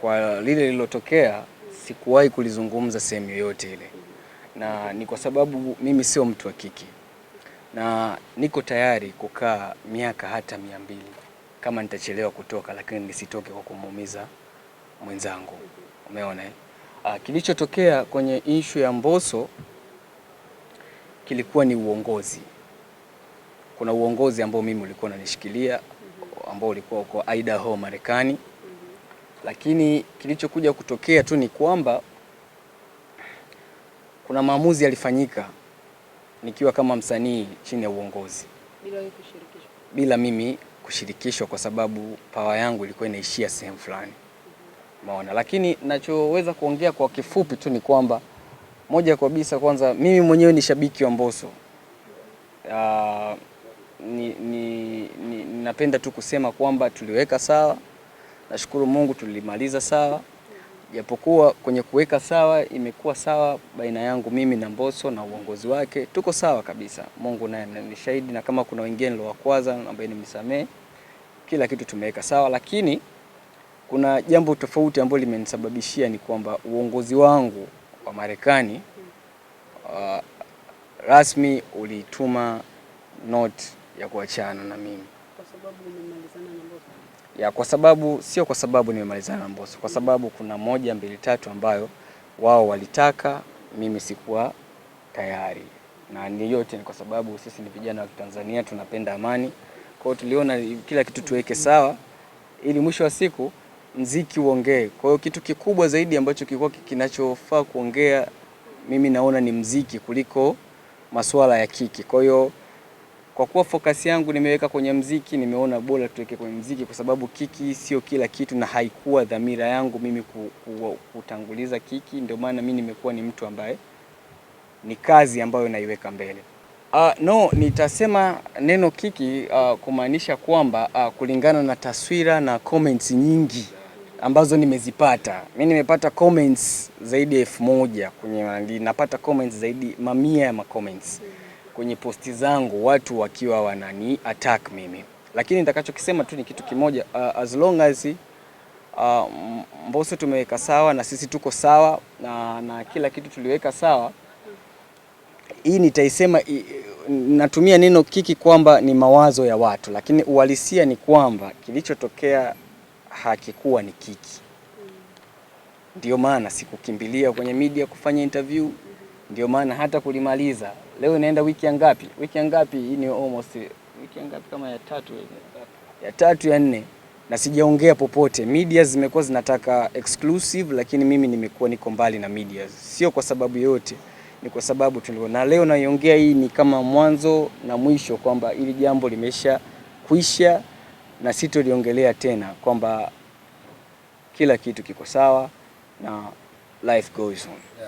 kwa lile lililotokea sikuwahi kulizungumza sehemu yoyote ile, na ni kwa sababu mimi sio mtu wa kiki na niko tayari kukaa miaka hata 200 kama nitachelewa kutoka, lakini nisitoke kwa kumuumiza mwenzangu. Umeona kilichotokea kwenye issue ya Mbosso kilikuwa ni uongozi. Kuna uongozi ambao mimi ulikuwa unanishikilia ambao ulikuwa uko Idaho Marekani, lakini kilichokuja kutokea tu ni kwamba kuna maamuzi yalifanyika nikiwa kama msanii chini ya uongozi bila mimi kushirikishwa, kwa sababu power yangu ilikuwa inaishia sehemu fulani. Umeona, lakini nachoweza kuongea kwa kifupi tu ni kwamba moja kabisa, kwanza mimi mwenyewe ni shabiki wa Mbosso. Napenda tu kusema kwamba tuliweka sawa, nashukuru Mungu tulimaliza sawa, japokuwa kwenye kuweka sawa imekuwa sawa baina yangu mimi na Mbosso na uongozi wake, tuko sawa kabisa. Mungu naye ni shahidi, na kama kuna wengine niliowakwaza ambaye nimsamee, kila kitu tumeweka sawa. Lakini kuna jambo tofauti ambalo limenisababishia ni kwamba uongozi wangu wa Marekani rasmi ulituma note ya kuachana na mimi. Kwa sababu nimemalizana na Mbosso? Kwa sababu sio kwa sababu nimemalizana na Mbosso, kwa sababu kuna 1, 2, 3 ambayo wao walitaka, mimi sikuwa tayari, na ni yote ni kwa sababu sisi ni vijana wa Tanzania, tunapenda amani. Kwa hiyo tuliona kila kitu tuweke sawa ili mwisho wa siku mziki uongee. Kwa hiyo kitu kikubwa zaidi ambacho kilikuwa kinachofaa kuongea mimi naona ni mziki kuliko masuala ya kiki. Kwa hiyo kwa kuwa focus yangu nimeweka kwenye mziki, nimeona bora tuweke kwenye mziki, kwa sababu kiki sio kila kitu na haikuwa dhamira yangu mimi kutanguliza kiki. Ndio maana mimi nimekuwa ni mtu ambaye ni kazi ambayo naiweka mbele. Nitasema neno kiki kumaanisha kwamba kulingana na taswira na comments nyingi ambazo nimezipata. Mimi nimepata comments zaidi ya 1000 kwenye napata comments zaidi mamia ya comments kwenye posti zangu, watu wakiwa wanani attack mimi. Lakini nitakachokisema tu ni kitu kimoja, as long as Mbosso tumeweka sawa na sisi tuko sawa na kila kitu tuliweka sawa, hii nitaisema, natumia neno kiki kwamba ni mawazo ya watu, lakini uhalisia ni kwamba kilichotokea hakikuwa ni kiki. Ndio maana sikukimbilia kwenye media kufanya interview, ndio maana hata kulimaliza leo inaenda wiki ya ngapi? Hii ni almost wiki ya ngapi, kama ya 3 ya 4, na sijaongea popote. Media zimekuwa zinataka exclusive, lakini mimi nimekuwa niko mbali na media, sio kwa sababu yote, ni kwa sababu tulio na leo naiongea. Hii ni kama mwanzo na mwisho, kwamba hili jambo limesha kuisha na sitoliongelea tena, kwamba kila kitu kiko sawa na life goes on.